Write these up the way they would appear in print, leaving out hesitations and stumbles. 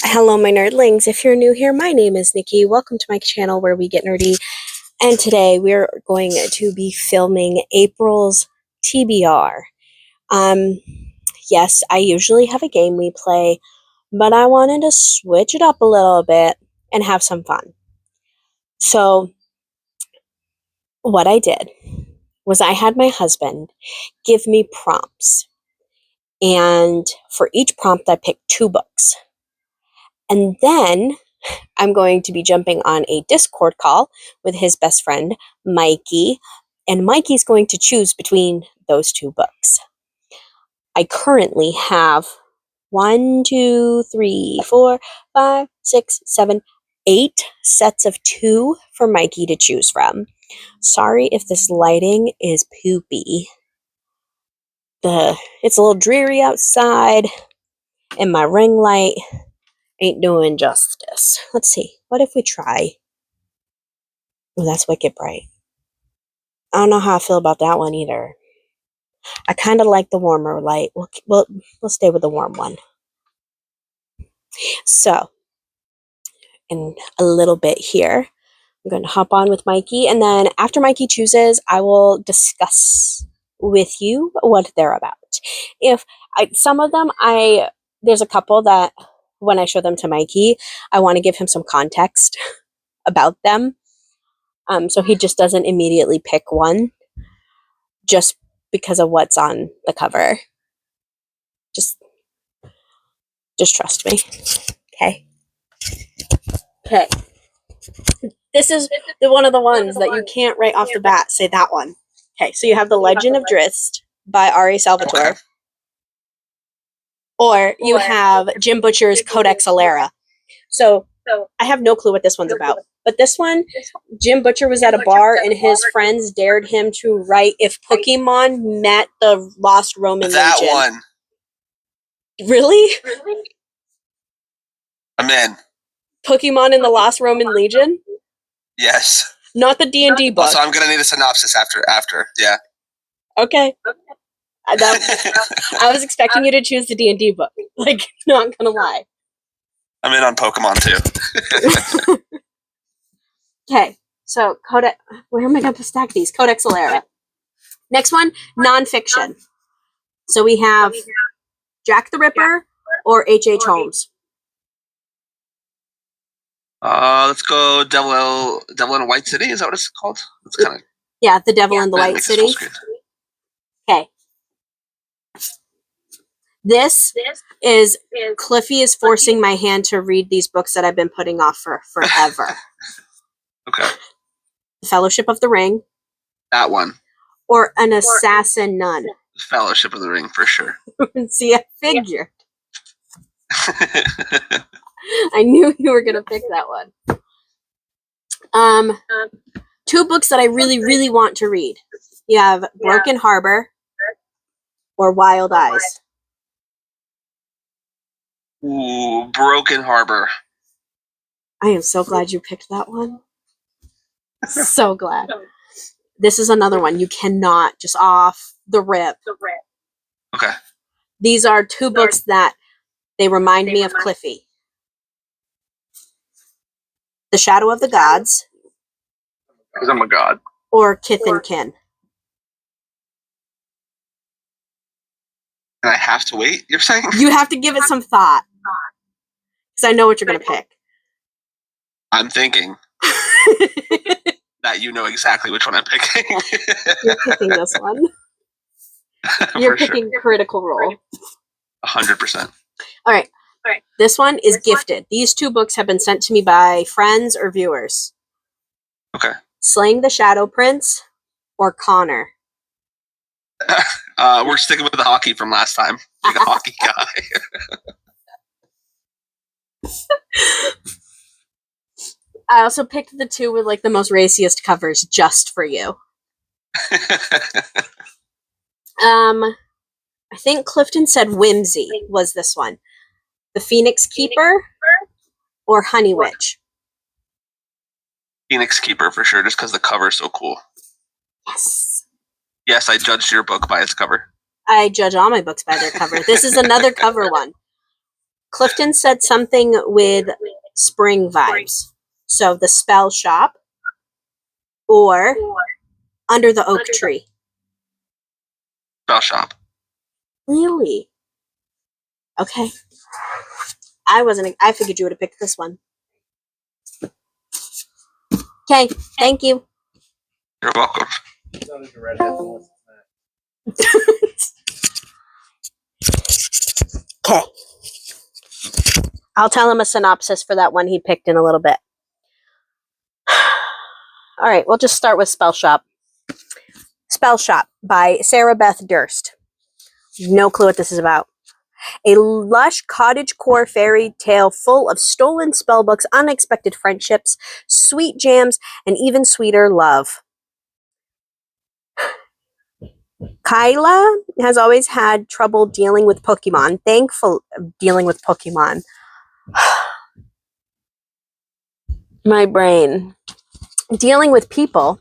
Hello, my nerdlings. If you're new here, my name is Nikki. Welcome to my channel where we get nerdy. And today we're going to be filming April's TBR. Yes, I usually have a game we play, but I wanted to switch it up a little bit and have some fun. So, what I did was I had my husband give me prompts. And for each prompt, I picked 2 books. And then I'm going to be jumping on a Discord call with his best friend, Mikey, and Mikey's going to choose between those 2 books. I currently have 1, 2, 3, 4, 5, 6, 7, 8 sets of 2 for Mikey to choose from. Sorry if this lighting is poopy. It's a little dreary outside, and my ring light ain't doing justice. Let's see. What if we try? Oh, that's wicked bright. I don't know how I feel about that one either. I kind of like the warmer light. We'll stay with the warm one. So, in a little bit here, I'm going to hop on with Mikey, and then after Mikey chooses, I will discuss with you what they're about. Some of them, there's a couple that when I show them to Mikey, I want to give him some context about them. So he just doesn't immediately pick one just because of what's on the cover. Just trust me. Okay. This is one of the ones that you can't right off the bat say that one. Okay, so you have The Legend of Drizzt by Ari Salvatore. Or you have Jim Butcher's Codex Alera. So I have no clue what this one's about. But this one, Jim Butcher was at a bar and his friends dared him to write if Pokemon met the Lost Roman Legion. That one. Really? I'm in. Pokemon in the Lost Roman Legion? Yes. Not the D&D book. Also, I'm going to need a synopsis after. Yeah. Okay. I was expecting you to choose the D&D book. Like, not gonna lie. I'm in on Pokemon too. Okay, so where am I going to stack these? Codex Alera. Next one, nonfiction. So we have Jack the Ripper or H.H. Holmes. Let's go Devil in a White City. Is that what it's called? It's kind of The Devil in the White City. Okay. This is Cliffy is forcing my hand to read these books that I've been putting off for forever. Okay. The Fellowship of the Ring. That one. Or An Assassin Nun. Fellowship of the Ring for sure. See, I figured. I knew you were gonna pick that one. 2 books that I really, really want to read. You have Broken Harbor or Wild Eyes. Ooh, Broken Harbor. I am so glad you picked that one. So glad. This is another one you cannot just off the rip. Okay. These are 2 books that they remind me of Cliffy. The Shadow of the Gods. Because I'm a god. Or Kith and Kin. And I have to wait, you're saying? You have to give it some thought. Because I know what you're going to pick. I'm thinking that you know exactly which one I'm picking. You're picking this one. You're picking Critical Role. 100%. All right. This one is Gifted. These 2 books have been sent to me by friends or viewers. Okay. Slaying the Shadow Prince or Connor. We're sticking with the hockey from last time. Being a hockey guy. I also picked the 2 with like the most raciest covers just for you. I think Clifton said Whimsy was this one. The Phoenix Keeper or Honey Witch? Phoenix Keeper for sure, just because the cover is so cool. Yes. Yes, I judged your book by its cover. I judge all my books by their cover. This is another cover one. Clifton said something with spring vibes. So the spell shop or under the oak tree. Spell shop. Really? Okay. I figured you would have picked this one. Okay, thank you. You're welcome. Okay. I'll tell him a synopsis for that one he picked in a little bit. All right, we'll just start with Spell Shop. Spell Shop by Sarah Beth Durst. No clue what this is about. A lush cottagecore fairy tale full of stolen spellbooks, unexpected friendships, sweet jams, and even sweeter love. Kyla has always had trouble dealing with Pokemon. Dealing with Pokemon. My brain. Dealing with people.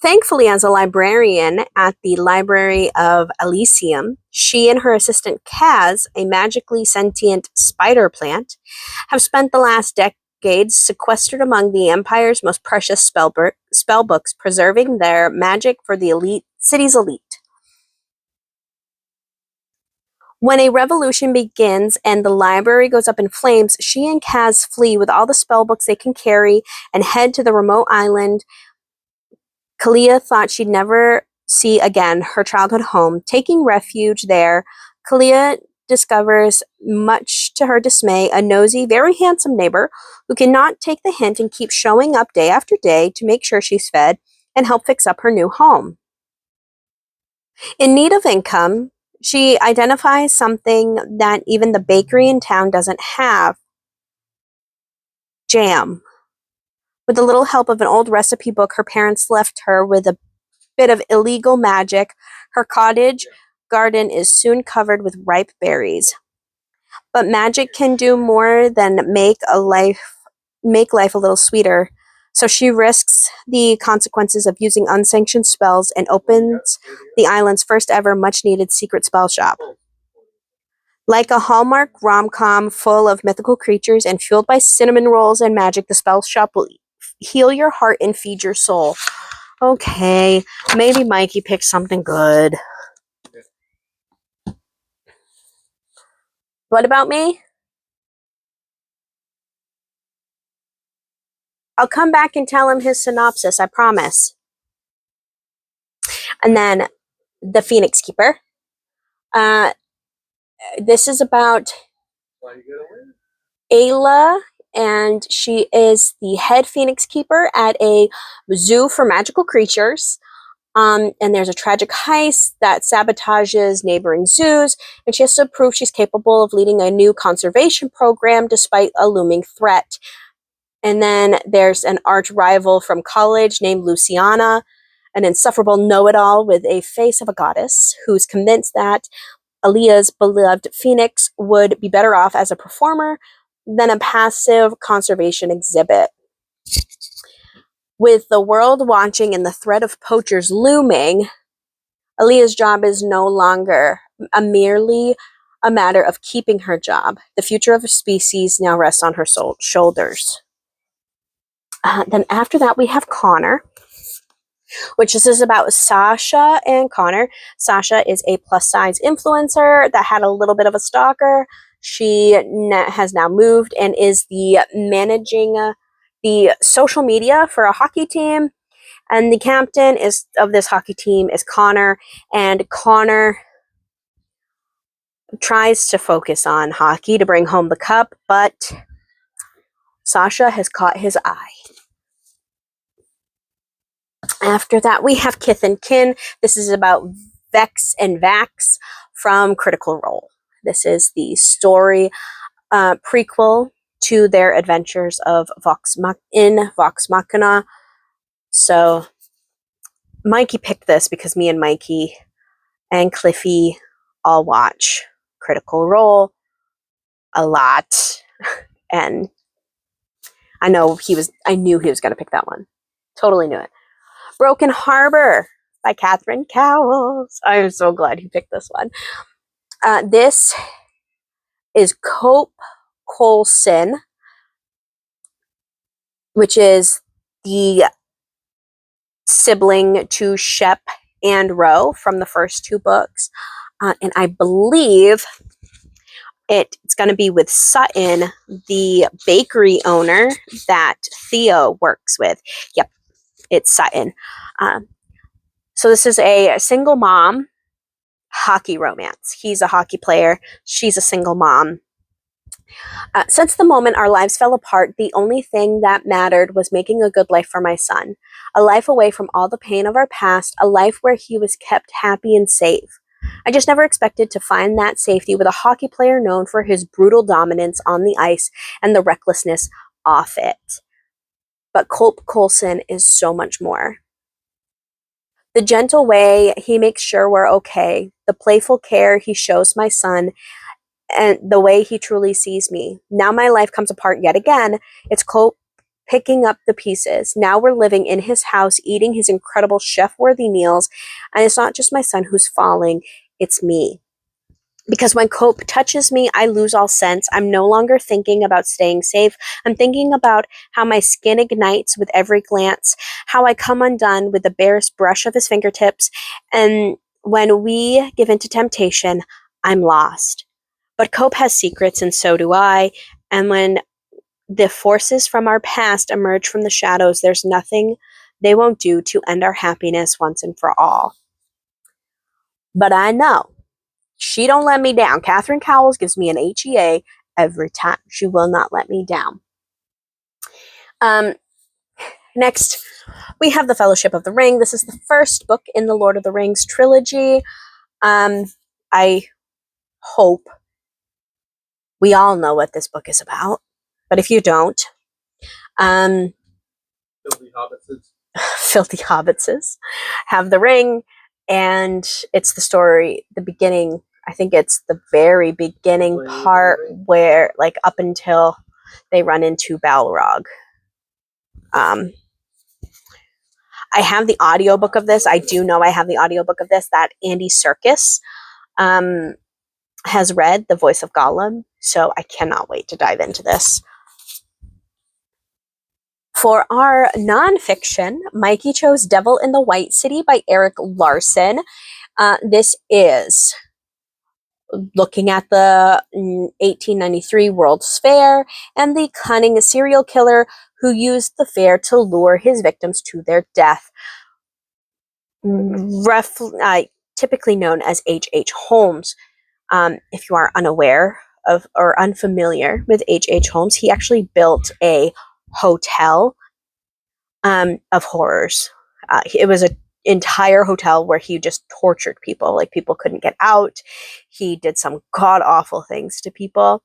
Thankfully, as a librarian at the Library of Elysium, she and her assistant Kaz, a magically sentient spider plant, have spent the last decades sequestered among the Empire's most precious spellbooks, preserving their magic for the city's elite. When a revolution begins and the library goes up in flames, she and Kaz flee with all the spellbooks they can carry and head to the remote island Kalia thought she'd never see again, her childhood home. Taking refuge there, Kalia discovers, much to her dismay, a nosy, very handsome neighbor who cannot take the hint and keeps showing up day after day to make sure she's fed and help fix up her new home. In need of income, she identifies something that even the bakery in town doesn't have: jam. With a little help of an old recipe book her parents left her with a bit of illegal magic, her cottage garden is soon covered with ripe berries. But magic can do more than make life a little sweeter. So she risks the consequences of using unsanctioned spells and opens the island's first ever much needed secret spell shop. Like a Hallmark rom-com full of mythical creatures and fueled by cinnamon rolls and magic, the spell shop will heal your heart and feed your soul. Okay, maybe Mikey picked something good. What about me? I'll come back and tell him his synopsis, I promise. And then the Phoenix Keeper. This is about Ayla, and she is the head Phoenix Keeper at a zoo for magical creatures. And there's a tragic heist that sabotages neighboring zoos, and she has to prove she's capable of leading a new conservation program despite a looming threat. And then there's an arch rival from college named Luciana, an insufferable know-it-all with a face of a goddess who's convinced that Aaliyah's beloved Phoenix would be better off as a performer than a passive conservation exhibit. With the world watching and the threat of poachers looming, Aaliyah's job is no longer merely a matter of keeping her job. The future of a species now rests on her shoulders. Then after that, we have Connor, which this is about Sasha and Connor. Sasha is a plus-size influencer that had a little bit of a stalker. She has now moved and is the managing the social media for a hockey team. And the captain of this hockey team is Connor. And Connor tries to focus on hockey to bring home the cup, but Sasha has caught his eye. After that, we have Kith and Kin. This is about Vex and Vax from Critical Role. This is the story prequel to their adventures of Vox Machina. So Mikey picked this because me and Mikey and Cliffy all watch Critical Role a lot. And I knew he was going to pick that one. Totally knew it. Broken Harbor by Catherine Cowles. I'm so glad he picked this one. This is Cope Colson, which is the sibling to Shep and Roe from the first two books. And I believe it's going to be with Sutton, the bakery owner that Theo works with. Yep, it's Sutton. So this is a single mom hockey romance. He's a hockey player. She's a single mom. Since the moment our lives fell apart, the only thing that mattered was making a good life for my son. A life away from all the pain of our past, a life where he was kept happy and safe. I just never expected to find that safety with a hockey player known for his brutal dominance on the ice and the recklessness off it. But Cope Colson is so much more. The gentle way he makes sure we're okay, the playful care he shows my son, and the way he truly sees me. Now my life comes apart yet again. It's Cope picking up the pieces. Now we're living in his house, eating his incredible chef-worthy meals, and it's not just my son who's falling, it's me. Because when Cope touches me, I lose all sense. I'm no longer thinking about staying safe. I'm thinking about how my skin ignites with every glance, how I come undone with the barest brush of his fingertips, and when we give in to temptation, I'm lost. But Cope has secrets, and so do I, and when the forces from our past emerge from the shadows, there's nothing they won't do to end our happiness once and for all. But I know she don't let me down. Catherine Cowles gives me an HEA every time. She will not let me down. Next, we have The Fellowship of the Ring. This is the first book in the Lord of the Rings trilogy. I hope we all know what this book is about. But if you don't, Filthy hobbitses. Filthy hobbitses have the ring, and it's the story, the beginning. I think it's the very beginning part where, like, up until they run into Balrog. I have the audiobook of this. I do know I have the audiobook of this that Andy Serkis has read, the voice of Gollum. So I cannot wait to dive into this. For our nonfiction, Mikey chose Devil in the White City by Eric Larson. This is looking at the 1893 World's Fair and the cunning serial killer who used the fair to lure his victims to their death. Typically known as H.H. Holmes. If you are unaware of or unfamiliar with H.H. Holmes, he actually built a hotel of horrors. It was an entire hotel where he just tortured people. Like, people couldn't get out. He did some god-awful things to people.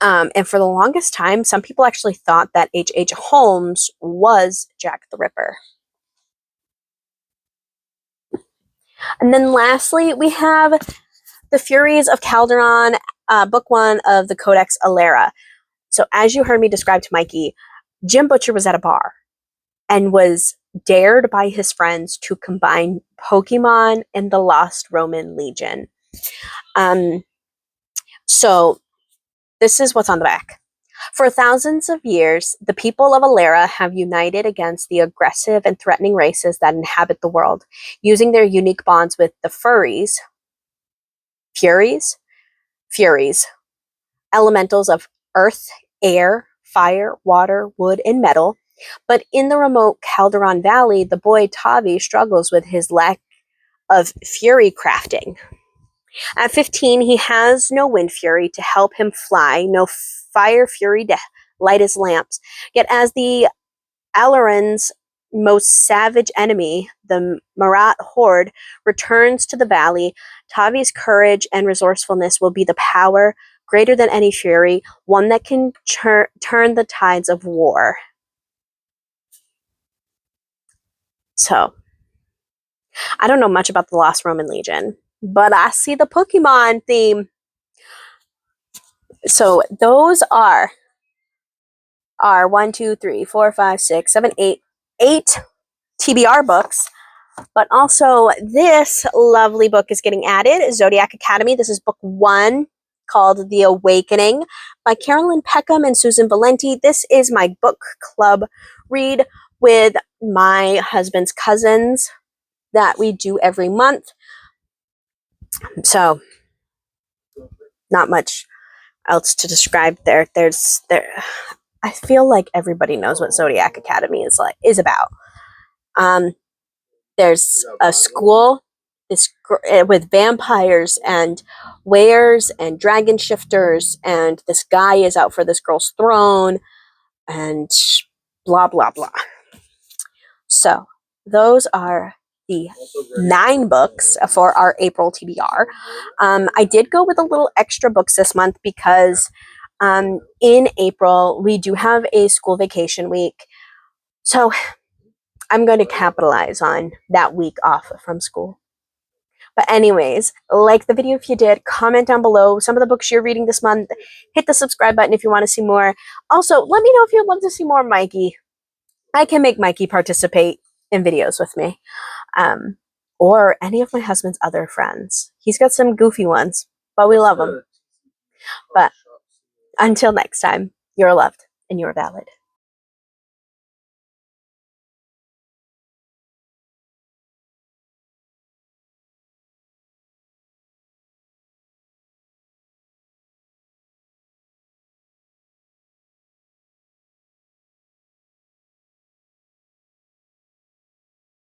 And for the longest time, some people actually thought that H.H. Holmes was Jack the Ripper. And then lastly, we have The Furies of Calderon, book 1 of the Codex Alera. So as you heard me describe to Mikey, Jim Butcher was at a bar and was dared by his friends to combine Pokemon and the Lost Roman Legion. So this is what's on the back. For thousands of years, the people of Alera have united against the aggressive and threatening races that inhabit the world, using their unique bonds with the Furies, elementals of earth, air, fire, water, wood, and metal. But in the remote Calderon Valley, the boy Tavi struggles with his lack of fury crafting. At 15, he has no wind fury to help him fly, no fire fury to light his lamps. Yet as the Alaran's most savage enemy, the Marat horde, returns to the valley, Tavi's courage and resourcefulness will be the power greater than any fury, one that can turn the tides of war. So, I don't know much about the Lost Roman Legion, but I see the Pokemon theme. So those are 1, 2, 3, 4, 5, 6, 7, 8 TBR books. But also this lovely book is getting added, Zodiac Academy. This is book 1 called The Awakening by Carolyn Peckham and Susan Valenti. This is my book club read with my husband's cousins that we do every month. So, not much else to describe there. I feel like everybody knows what Zodiac Academy is about. There's a school with vampires and wares and dragon shifters, and this guy is out for this girl's throne, and blah blah blah. So those are the 9 books for our April TBR. I did go with a little extra books this month because in April we do have a school vacation week. So I'm going to capitalize on that week off from school. But anyways, like the video if you did, comment down below some of the books you're reading this month, hit the subscribe button if you want to see more. Also, let me know if you'd love to see more Mikey. I can make Mikey participate in videos with me. Or any of my husband's other friends. He's got some goofy ones, but we love him. But until next time, you're loved and you're valid.